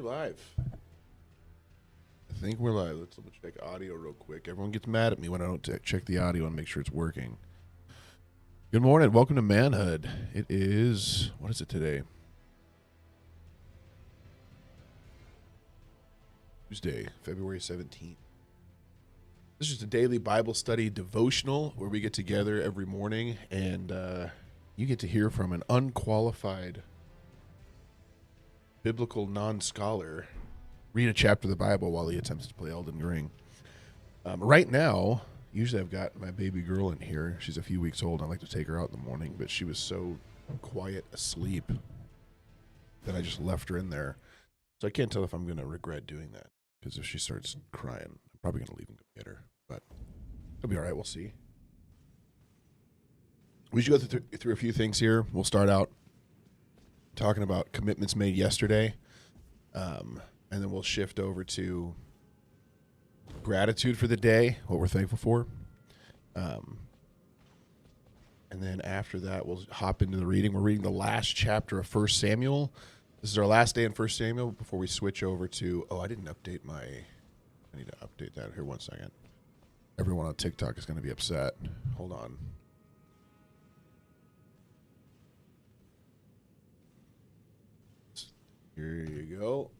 live. I think we're live. Let's double check audio real quick. Everyone gets mad at me when I don't check the audio and make sure it's working. Good morning. Welcome to Manhood. It is, what is it today? Tuesday, February 17th. This is a daily Bible study devotional where we get together every morning and you get to hear from an unqualified biblical non-scholar read a chapter of the Bible while he attempts to play Elden Ring. Right now, usually I've got my baby girl in here. She's a few weeks old. I like to take her out in the morning, but she was so quiet asleep that I just left her in there. So I can't tell if I'm going to regret doing that, because if she starts crying, I'm probably going to leave and go get her. But it'll be all right. We'll see. We should go through a few things here. We'll start out talking about commitments made yesterday, and then we'll shift over to gratitude for the day, what we're thankful for. And then after that, we'll hop into the reading. We're reading the last chapter of 1 Samuel. This is our last day in 1 Samuel before we switch over to, I didn't update I need to update that here 1 second. Everyone on TikTok is going to be upset. Hold on. Here you go.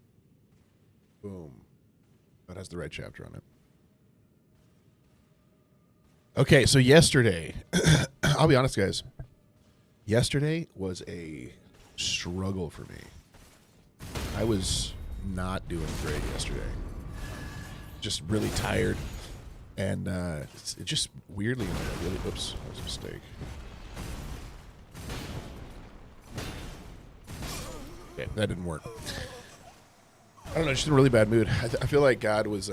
Boom. That has the right chapter on it. Okay, so yesterday, I'll be honest, guys. Yesterday was a struggle for me. I was not doing great yesterday. Just really tired. And it just weirdly, oops, that was a mistake. Okay, that didn't work. I don't know, just in a really bad mood. I feel like God was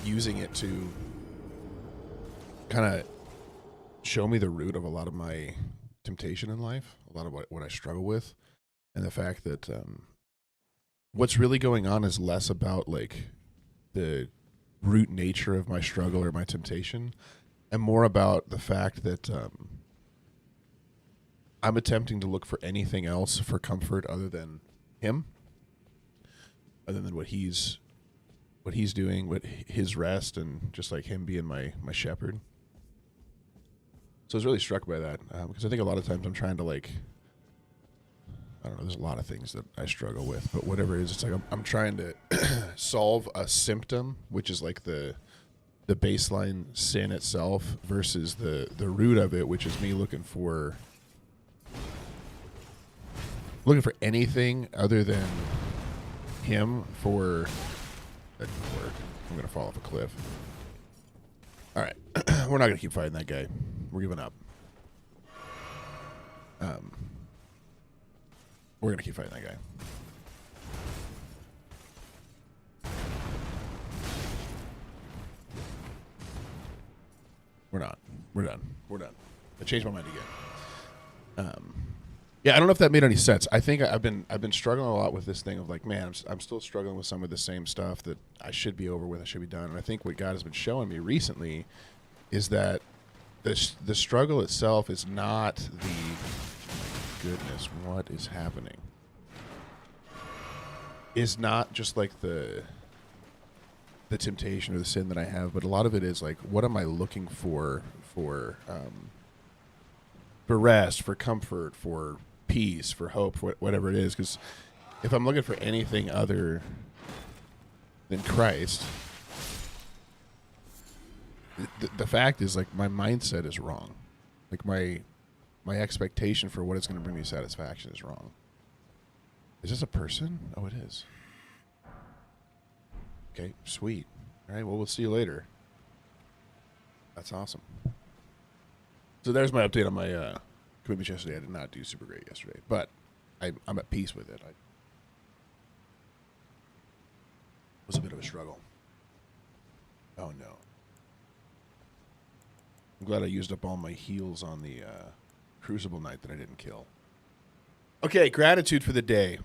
using it to kind of show me the root of a lot of my temptation in life, a lot of what I struggle with, and the fact that what's really going on is less about like the root nature of my struggle or my temptation, and more about the fact that I'm attempting to look for anything else for comfort other than Him, other than what he's doing, what his rest, and just like Him being my shepherd. So I was really struck by that, because I think a lot of times I'm trying to I don't know, there's a lot of things that I struggle with, but whatever it is, it's like I'm trying to solve a symptom, which is like the baseline sin itself, versus the root of it, which is me looking for anything other than Him for. That didn't work. I'm gonna fall off a cliff. All right, we're not gonna keep fighting that guy. We're giving up. We're gonna keep fighting that guy. We're not. We're done. We're done. I changed my mind again. Yeah, I don't know if that made any sense. I think I've been struggling a lot with this thing of like, man, I'm still struggling with some of the same stuff that I should be over with, I should be done. And I think what God has been showing me recently is that the struggle itself is not the, goodness, what is happening? Is not just like the temptation or the sin that I have, but a lot of it is like, what am I looking for rest, for comfort, for peace, for hope, for whatever it is. Because if I'm looking for anything other than Christ, the fact is, like, my mindset is wrong. Like my expectation for what is going to bring me satisfaction is wrong. Is this a person? Oh, it is. Okay, sweet. All right, well, we'll see you later. That's awesome. So there's my update on my commitments yesterday. I did not do super great yesterday, but I'm at peace with it. It was a bit of a struggle. Oh, no. I'm glad I used up all my heals on the Crucible Knight that I didn't kill. Okay, gratitude for the day.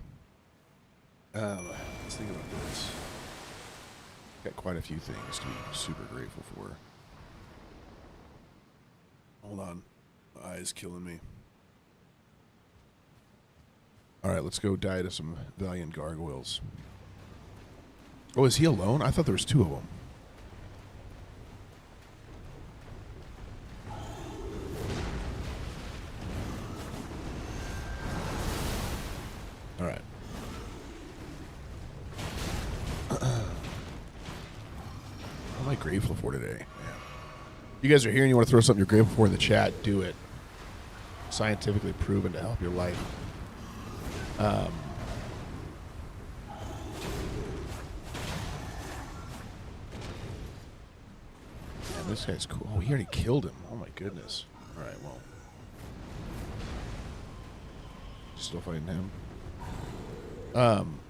Let's think about this. Got quite a few things to be super grateful for. Hold on. My eye's killing me. All right, let's go die to some valiant gargoyles. Oh, is he alone? I thought there was two of them. All right. What am I grateful for today? Man. You guys are here and you want to throw something you're grateful for in the chat, do it. Scientifically proven to help your life. Man, this guy's cool. Oh, he already killed him. Oh my goodness. All right, well. Still fighting him.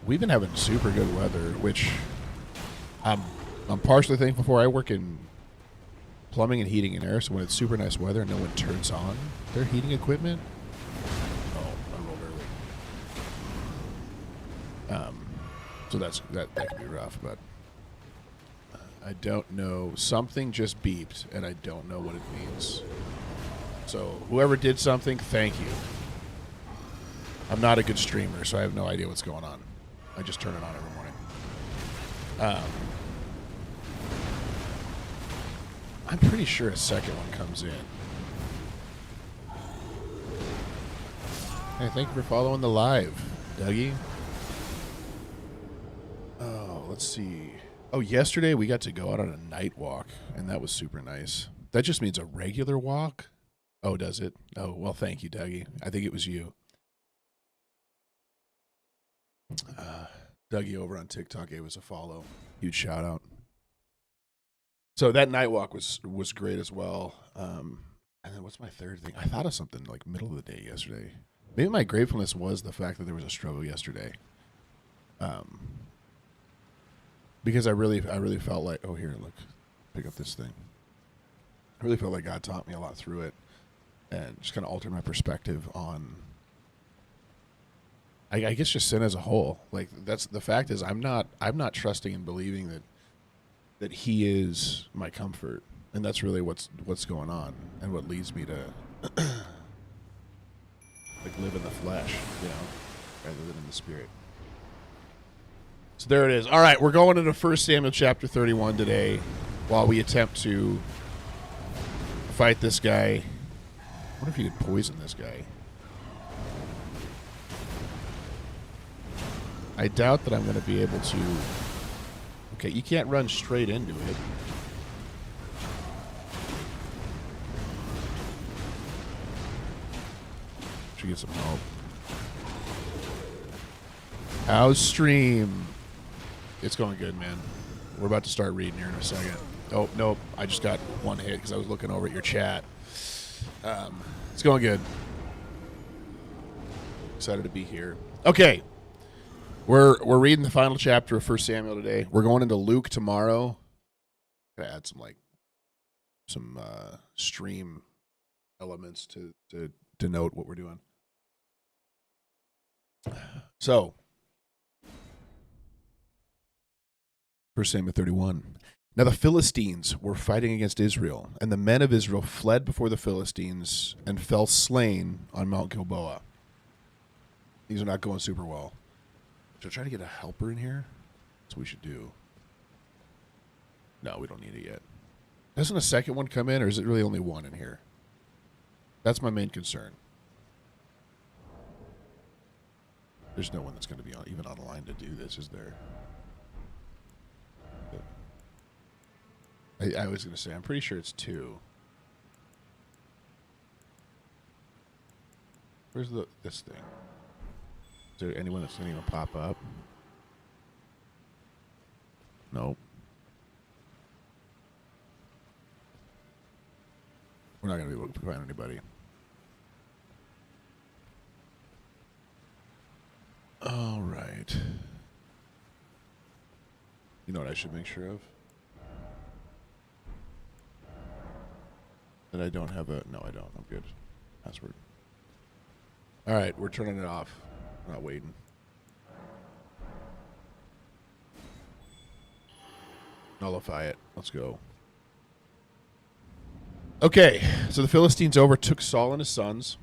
We've been having super good weather, which I'm partially thankful for. I work in plumbing and heating and air, so when it's super nice weather, no one turns on their heating equipment. Oh, I rolled early. So that can be rough, but I don't know. Something just beeped, and I don't know what it means. So whoever did something, thank you. I'm not a good streamer, so I have no idea what's going on. I just turn it on every morning. I'm pretty sure a second one comes in. Hey, thank you for following the live, Dougie. Oh, let's see. Oh, yesterday we got to go out on a night walk, and that was super nice. That just means a regular walk? Oh, does it? Oh, well, thank you, Dougie. I think it was you. Dougie over on TikTok gave us a follow. Huge shout out. So that night walk was great as well. And then what's my third thing? I thought of something like middle of the day yesterday. Maybe my gratefulness was the fact that there was a struggle yesterday. Because I really felt like, oh, here, look, pick up this thing. I really felt like God taught me a lot through it, and just kind of altered my perspective on, I guess, just sin as a whole. Like, that's the fact is, I'm not trusting and believing that He is my comfort, and that's really what's going on, and what leads me to like live in the flesh, rather than in the spirit. So there it is. All right, we're going into 1 Samuel chapter 31 today, while we attempt to fight this guy. I wonder if you could poison this guy. I doubt that I'm going to be able to. Okay, you can't run straight into it. Should get some help. How's stream? It's going good, man. We're about to start reading here in a second. Oh, nope. I just got one hit because I was looking over at your chat. It's going good. Excited to be here. Okay. We're reading the final chapter of 1 Samuel today. We're going into Luke tomorrow. Gotta add some stream elements to denote what we're doing. So, 1 Samuel 31. Now the Philistines were fighting against Israel, and the men of Israel fled before the Philistines and fell slain on Mount Gilboa. These are not going super well. Should I try to get a helper in here? That's what we should do. No, we don't need it yet. Doesn't a second one come in, or is it really only one in here? That's my main concern. There's no one that's going to be even online to do this, is there? I was going to say, I'm pretty sure it's two. Where's this thing? Is there anyone that's going to even pop up? Nope. We're not going to be able to find anybody. All right. You know what I should make sure of? That I don't have a... No, I don't. I'm good. Password. All right, we're turning it off. We're not waiting. Nullify it. Let's go. Okay, so the Philistines overtook Saul and his sons.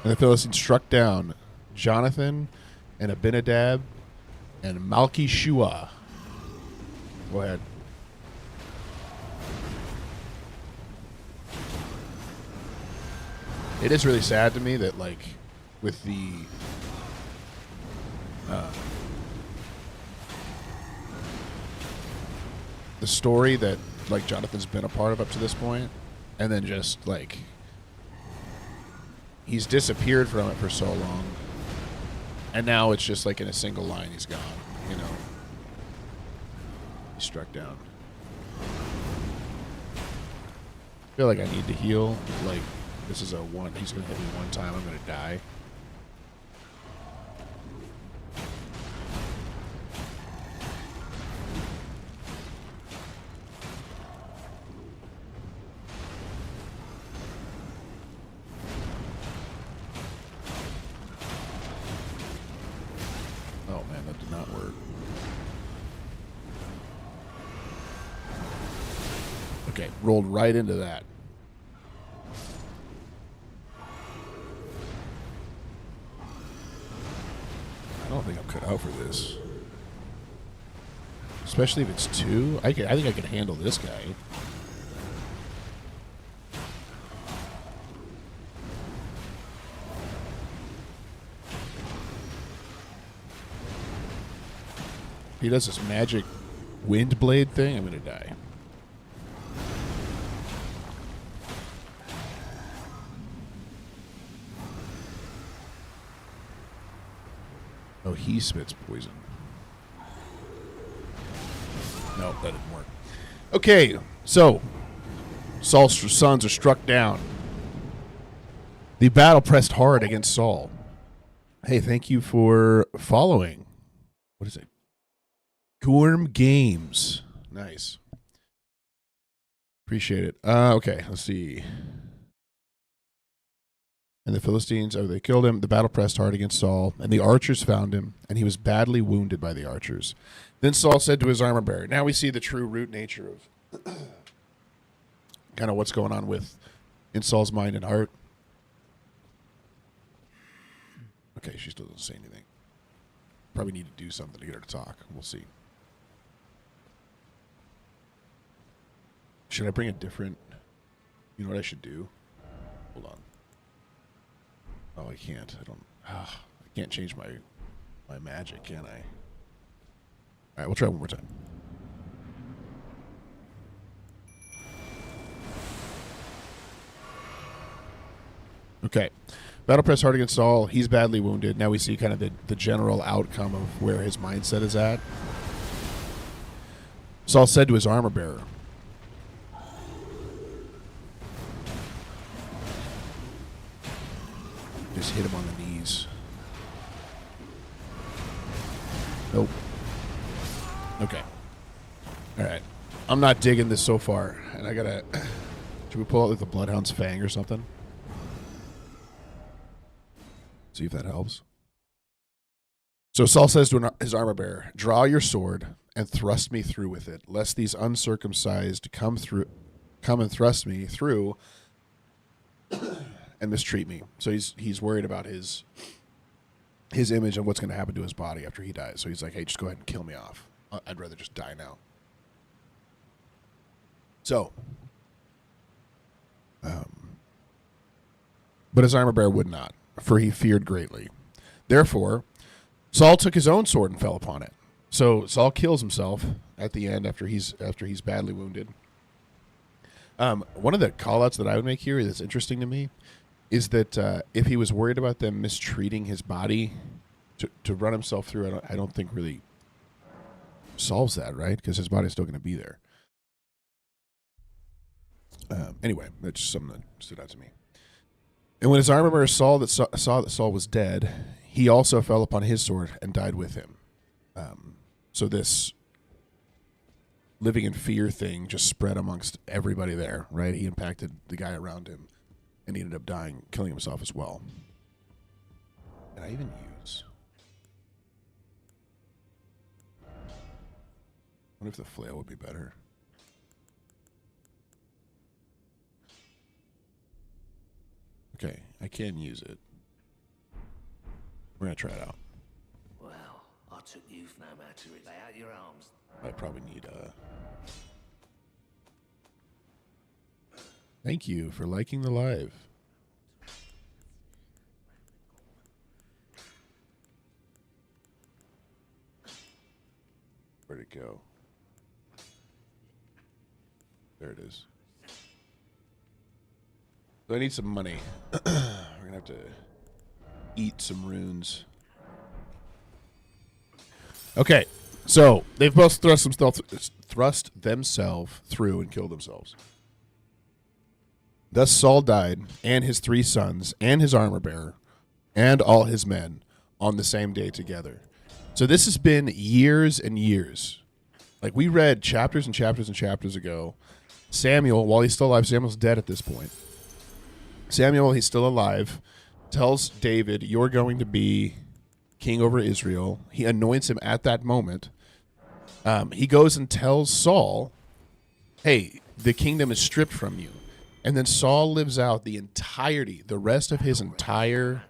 And the Philistines struck down Jonathan, and Abinadab and Malki Shua. Go ahead. It is really sad to me that, like, with the story that, like, Jonathan's been a part of up to this point, and then just, like, he's disappeared from it for so long, and now it's just, like, in a single line he's gone, you know. He's struck down. I feel like I need to heal. Like, this is a one. He's going to hit me one time. I'm going to die. Oh, man, that did not work. Okay, rolled right into that. I don't think I'm cut out for this. Especially if it's two. I think I can handle this guy. He does this magic wind blade thing, I'm going to die. Oh, he spits poison. No, that didn't work. Okay, so Saul's sons are struck down. The battle pressed hard against Saul. Hey, thank you for following. What is it? Gorm Games. Nice. Appreciate it. Okay, let's see. And the Philistines, they killed him. The battle pressed hard against Saul, and the archers found him, and he was badly wounded by the archers. Then Saul said to his armor bearer, now we see the true root nature of kind of what's going on in Saul's mind and heart. Okay, she still doesn't say anything. Probably need to do something to get her to talk. We'll see. Should I bring a different... You know what I should do? Hold on. Oh, I can't. I can't change my magic, can I? All right, we'll try one more time. Okay. Battle press hard against Saul. He's badly wounded. Now we see kind of the general outcome of where his mindset is at. Saul said to his armor bearer, just hit him on the knees. Nope. Okay. All right. I'm not digging this so far, and I gotta... Should we pull out like the Bloodhound's Fang or something? See if that helps. So Saul says to his armor bearer, draw your sword and thrust me through with it, lest these uncircumcised come and thrust me through and mistreat me. So he's worried about his image and what's going to happen to his body after he dies. So he's like, hey, just go ahead and kill me off. I'd rather just die now. So, but his armor bearer would not, for he feared greatly. Therefore, Saul took his own sword and fell upon it. So Saul kills himself at the end after he's badly wounded. One of the call-outs that I would make here that's interesting to me is that if he was worried about them mistreating his body to run himself through, I don't think really solves that, right? Because his body's still going to be there. Anyway, that's just something that stood out to me. And when his armor bearer saw that Saul was dead, he also fell upon his sword and died with him. So this living in fear thing just spread amongst everybody there, right? He impacted the guy around him, and he ended up dying, killing himself as well. And I even use... I wonder if the flail would be better. Okay, I can use it. We're going to try it out. took you for no matter. Lay out your arms. I probably need Thank you for liking the live. Where'd it go? There it is. So I need some money. We're gonna have to eat some runes. Okay, so they've both thrust themselves through and killed themselves. Thus Saul died, and his 3 sons, and his armor bearer, and all his men on the same day together. So this has been years and years. Like, we read chapters and chapters and chapters ago. Samuel, while he's still alive, Samuel's dead at this point. Samuel, while he's still alive, tells David, you're going to be king over Israel. He anoints him at that moment. He goes and tells Saul, hey, the kingdom is stripped from you. And then Saul lives out the rest of his entire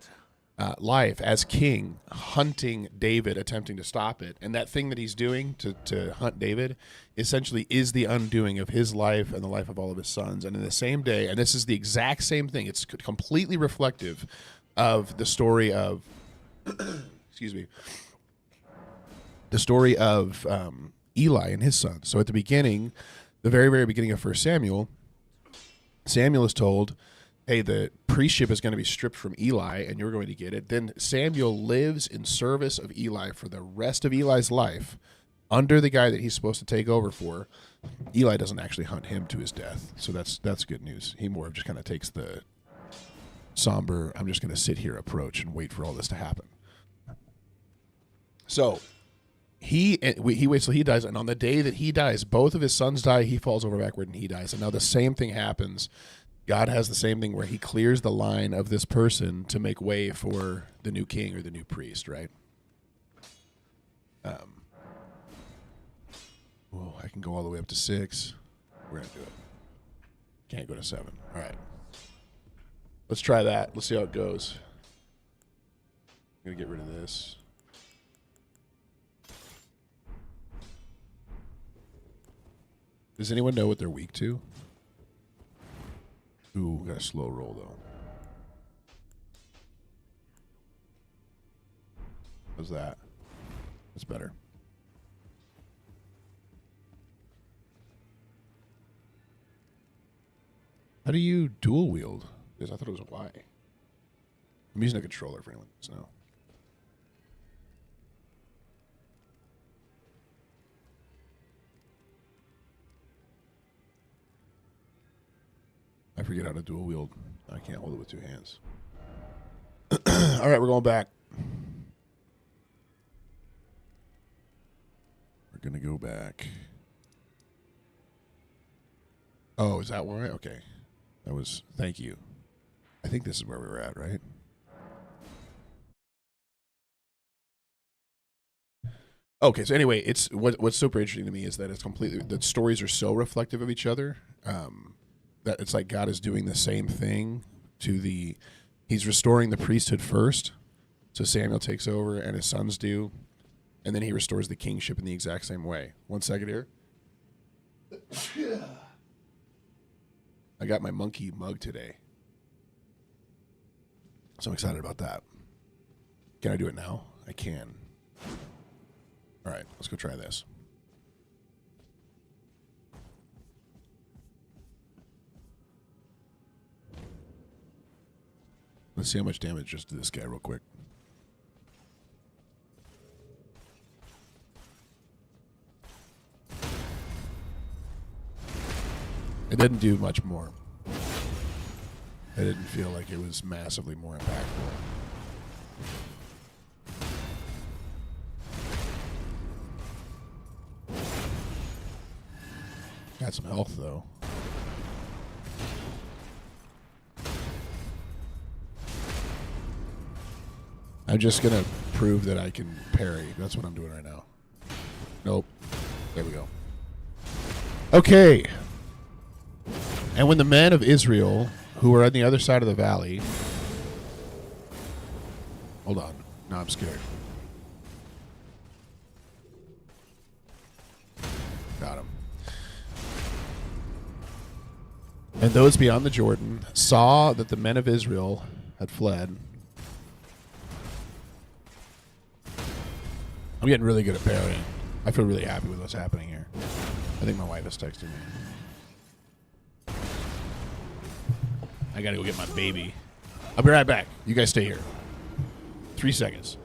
life as king, hunting David, attempting to stop it. And that thing that he's doing to hunt David essentially is the undoing of his life and the life of all of his sons. And in the same day, and this is the exact same thing, it's completely reflective of the story of, excuse me, the story of Eli and his sons. So at the beginning, the very, very beginning of 1 Samuel, Samuel is told, hey, the priestship is going to be stripped from Eli, and you're going to get it. Then Samuel lives in service of Eli for the rest of Eli's life under the guy that he's supposed to take over for. Eli doesn't actually hunt him to his death, so that's good news. He more just kind of takes the somber, I'm just going to sit here approach and wait for all this to happen. So he waits till he dies, and on the day that he dies, both of his sons die, he falls over backward, and he dies. And now the same thing happens. God has the same thing where he clears the line of this person to make way for the new king or the new priest, right? Oh, I can go all the way up to 6. We're going to do it. Can't go to 7. All right. Let's try that. Let's see how it goes. I'm going to get rid of this. Does anyone know what they're weak to? Ooh, got a slow roll, though. How's that? That's better. How do you dual wield? Because I thought it was a Y. I'm using a controller for anyone who doesn't know. I forget how to dual wield. I can't hold it with 2 hands. All right, we're going back. We're going to go back. Oh, is that where okay. That was, thank you. I think this is where we were at, right? Okay, so anyway, it's what's super interesting to me is that it's completely, the stories are so reflective of each other. That it's like God is doing the same thing he's restoring the priesthood first. So Samuel takes over and his sons do. And then he restores the kingship in the exact same way. 1 second here. I got my monkey mug today. So I'm excited about that. Can I do it now? I can. All right, let's go try this. Let's see how much damage just to this guy real quick. It didn't do much more. I didn't feel like it was massively more impactful. Got some health, though. I'm just going to prove that I can parry. That's what I'm doing right now. Nope. There we go. Okay. And when the men of Israel, who were on the other side of the valley... Hold on. Now I'm scared. And those beyond the Jordan saw that the men of Israel had fled. I'm getting really good at parroting. I feel really happy with what's happening here. I think my wife is texting me. I gotta go get my baby. I'll be right back. You guys stay here. 3 seconds.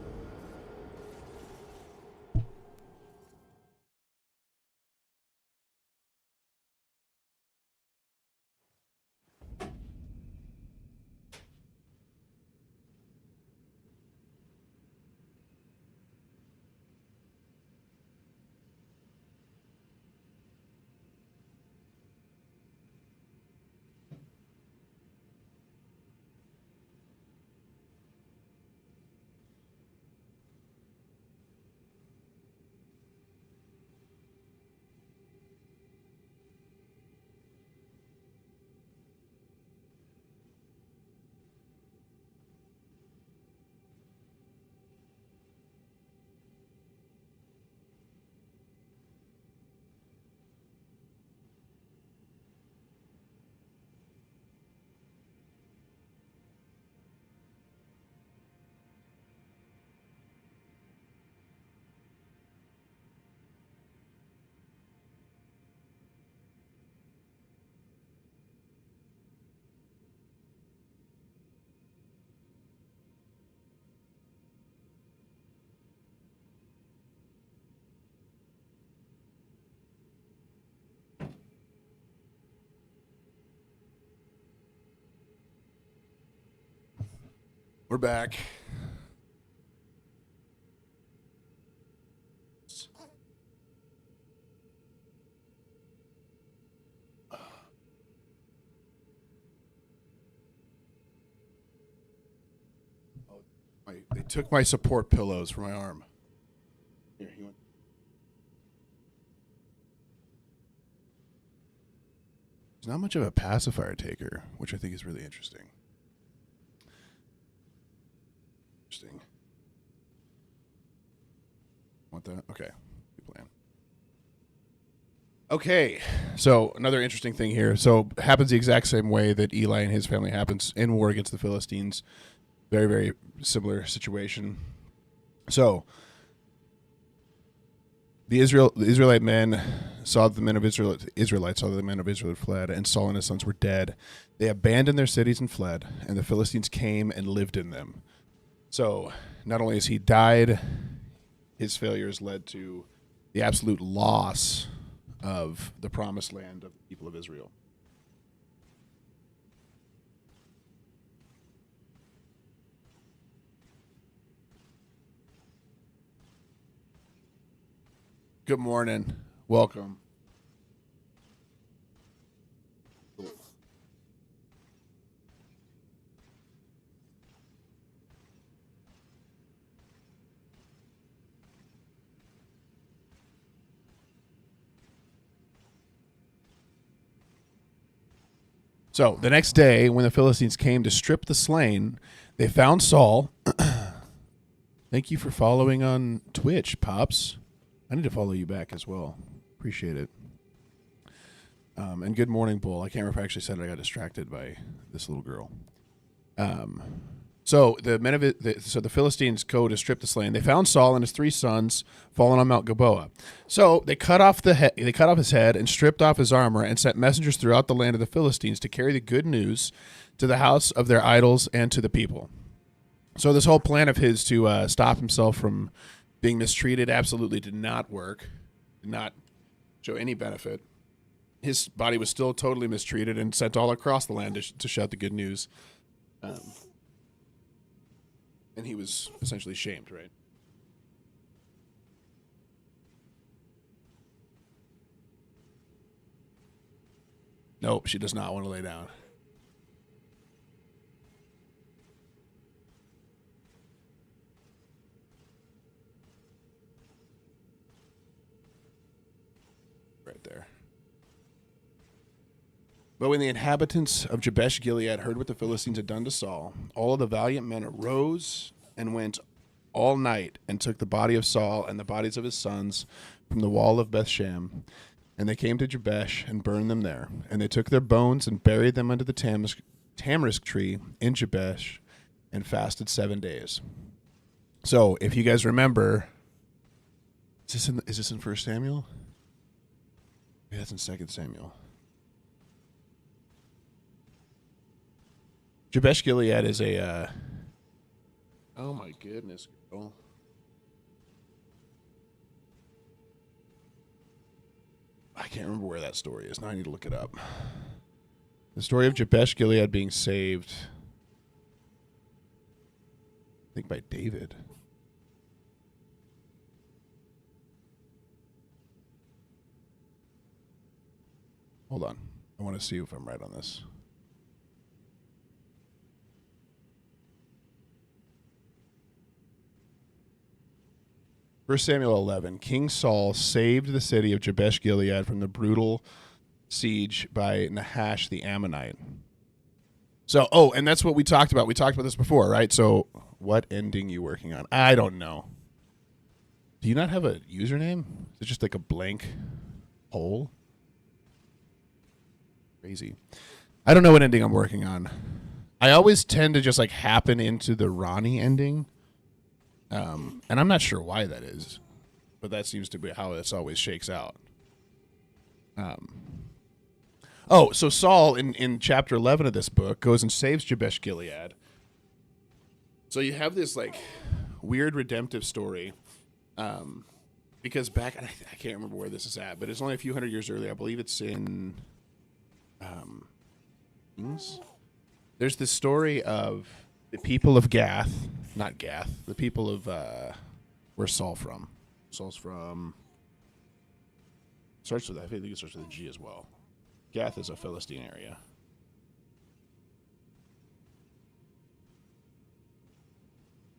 We're back. They took my support pillows from my arm. Here, you want? He's not much of a pacifier taker, which I think is really interesting. Want that? Okay. Good plan. Okay. So another interesting thing here. So happens the exact same way that Eli and his family happens in war against the Philistines. Very, very similar situation. So the Israelite men saw that the men of Israelites saw that the men of Israel had fled, and Saul and his sons were dead. They abandoned their cities and fled, and the Philistines came and lived in them. So not only has he died, his failures led to the absolute loss of the promised land of the people of Israel. Good morning. Welcome. So the next day, when the Philistines came to strip the slain, they found Saul. Thank you for following on Twitch, Pops. I need to follow you back as well. Appreciate it. And good morning, Bull. I can't remember if I actually said it. I got distracted by this little girl. So the men of it, so the Philistines go to strip the slain. They found Saul and his 3 sons fallen on Mount Gilboa. So they cut off his head and stripped off his armor and sent messengers throughout the land of the Philistines to carry the good news to the house of their idols and to the people. So this whole plan of his to stop himself from being mistreated absolutely did not work, did not show any benefit. His body was still totally mistreated and sent all across the land to shout the good news. And he was essentially shamed, right? Nope, she does not want to lay down. Right there. But when the inhabitants of Jabesh Gilead heard what the Philistines had done to Saul, all of the valiant men arose and went all night and took the body of Saul and the bodies of his sons from the wall of Bethshem And they came to Jabesh and burned them there. And they took their bones and buried them under the tamarisk tree in Jabesh and fasted 7 days. So if you guys remember, is this in 1 Samuel? Yeah, that's in 2 Samuel. Jabesh Gilead is a oh my goodness, girl. I can't remember where that story is. Now I need to look it up. The story of Jabesh Gilead being saved, I think by David. Hold on. I want to see if I'm right on this. First Samuel 11. King Saul saved the city of Jabesh Gilead from the brutal siege by Nahash the Ammonite. So, and that's what we talked about. We talked about this before, right? So, what ending you working on? I don't know. Do you not have a username? Is it just like a blank hole? Crazy. I don't know what ending I'm working on. I always tend to just like happen into the Ronnie ending. And I'm not sure why that is, but that seems to be how this always shakes out. So Saul in chapter 11 of this book goes and saves Jabesh Gilead. So you have this like weird redemptive story, because back, I can't remember where this is at, but it's only a few hundred years earlier. I believe it's in Kings. There's this story of the people of Gath, not Gath, the people of, where's Saul from? Saul's from, I think it starts with a G as well. Gath is a Philistine area.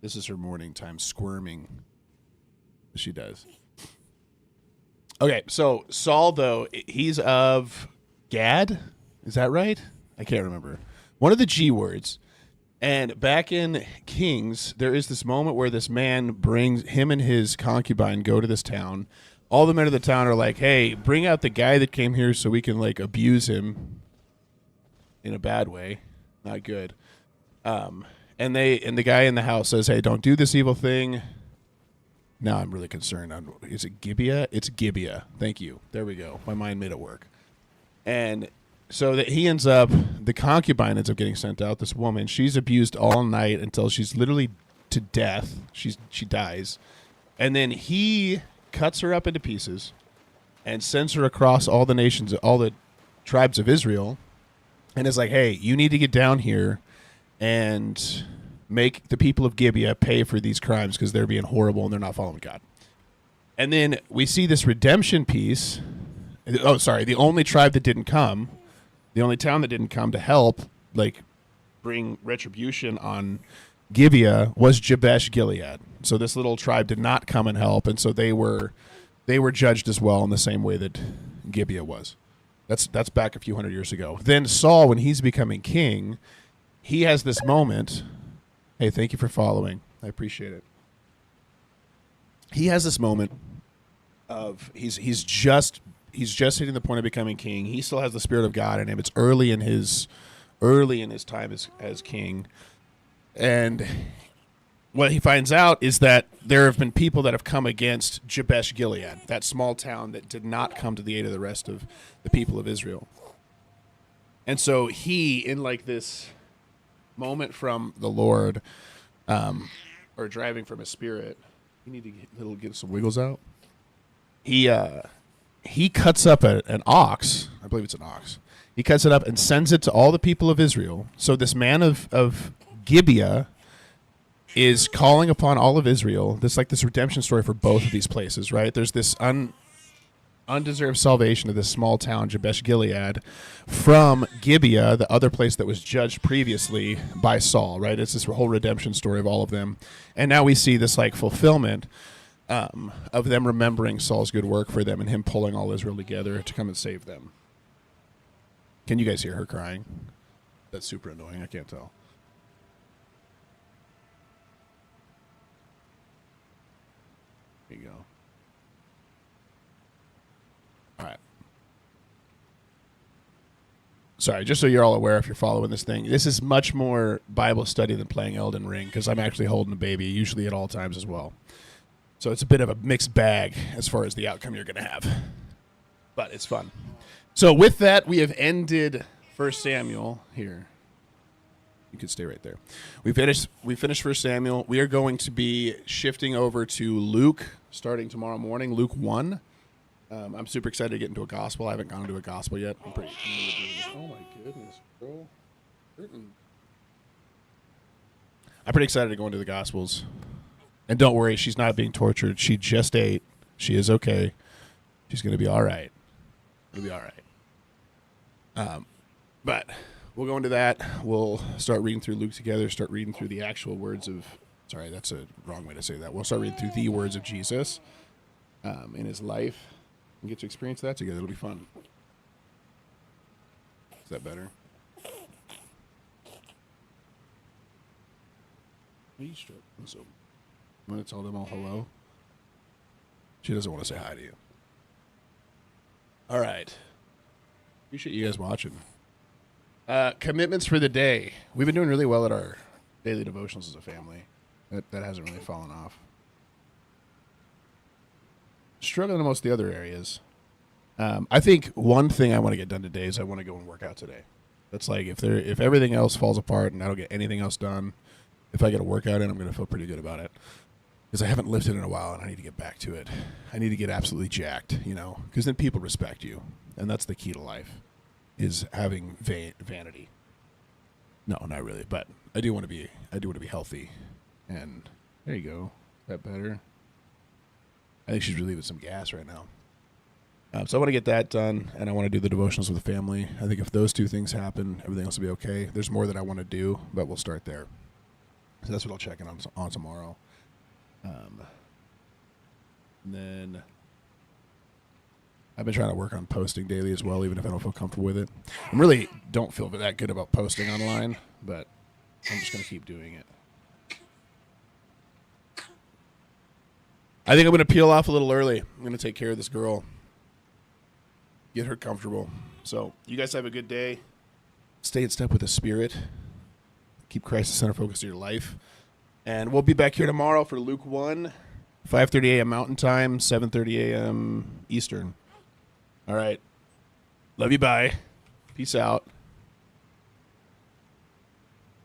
This is her morning time squirming. She does. Okay, so Saul, though, he's of Gad? Is that right? I can't remember. One of the G words. And back in Kings, there is this moment where this man brings him and his concubine go to this town. All the men of the town are like, hey, bring out the guy that came here so we can like abuse him in a bad way. Not good. And the guy in the house says, hey, don't do this evil thing. Now I'm really concerned. Is it Gibeah? It's Gibeah. Thank you. There we go. My mind made it work. And so that the concubine ends up getting sent out, this woman. She's abused all night until she's literally to death. She dies. And then he cuts her up into pieces and sends her across all the nations, all the tribes of Israel, and is like, hey, you need to get down here and make the people of Gibeah pay for these crimes because they're being horrible and they're not following God. And then we see this redemption piece. Oh, sorry, the only tribe that didn't come, the only town that didn't come to help, like, bring retribution on Gibeah was Jabesh Gilead. So this little tribe did not come and help, and so they were judged as well in the same way that Gibeah was. That's back a few hundred years ago. Then Saul, when he's becoming king, he has this moment. Hey, thank you for following. I appreciate it. He has this moment of he's just hitting the point of becoming king. He still has the Spirit of God in him. It's early in his time as king. And what he finds out is that there have been people that have come against Jabesh Gilead, that small town that did not come to the aid of the rest of the people of Israel. And so he, in like this moment from the Lord, or driving from his spirit, you need to get some wiggles out. He cuts up an ox. I believe it's an ox. He cuts it up and sends it to all the people of Israel. So this man of Gibeah is calling upon all of Israel. This like this redemption story for both of these places, right? There's this undeserved salvation of this small town, Jabesh Gilead, from Gibeah, the other place that was judged previously by Saul, right? It's this whole redemption story of all of them. And now we see this like fulfillment of them remembering Saul's good work for them and him pulling all Israel together to come and save them. Can you guys hear her crying? That's super annoying. I can't tell. There you go. All right. sorry, just so you're all aware if you're following this thing, this is much more Bible study than playing Elden Ring because I'm actually holding a baby, usually at all times as well. So it's a bit of a mixed bag as far as the outcome you're going to have. But it's fun. So with that, we have ended 1 Samuel here. You could stay right there. We finished 1 Samuel. We are going to be shifting over to Luke starting tomorrow morning, Luke 1. I'm super excited to get into a gospel. I haven't gone into a gospel yet. Oh my goodness, bro. I'm pretty excited to go into the gospels. And don't worry, she's not being tortured. She just ate. She is okay. She's going to be all right. It'll be all right. But we'll go into that. We'll start reading through Luke together, start reading through the actual words of... Sorry, that's a wrong way to say that. We'll start reading through the words of Jesus in his life and get to experience that together. It'll be fun. Is that better? So, I'm going to tell them all hello. She doesn't want to say hi to you. All right. Appreciate you guys watching. Commitments for the day. We've been doing really well at our daily devotionals as a family. That hasn't really fallen off. Struggling in most of the other areas. I think one thing I want to get done today is I want to go and work out today. That's like if everything else falls apart and I don't get anything else done, if I get a workout in, I'm going to feel pretty good about it. Because I haven't lifted in a while and I need to get back to it. I need to get absolutely jacked, because then people respect you. And that's the key to life, is having vanity. No, not really, but I do want to be healthy. And there you go. Is that better? I think she's relieving some gas right now. So I want to get that done, and I want to do the devotionals with the family. I think if those two things happen, everything else will be okay. There's more that I want to do, but we'll start there. So that's what I'll check in on tomorrow. And then I've been trying to work on posting daily as well, even if I don't feel comfortable with it. I really don't feel that good about posting online, but I'm just going to keep doing it. I think I'm going to peel off a little early. I'm going to take care of this girl, get her comfortable. So you guys have a good day. Stay in step with the Spirit. Keep Christ the center focus of your life. And we'll be back here tomorrow for Luke 1, 5:30 a.m. Mountain Time, 7:30 a.m. Eastern. All right. Love you. Bye. Peace out.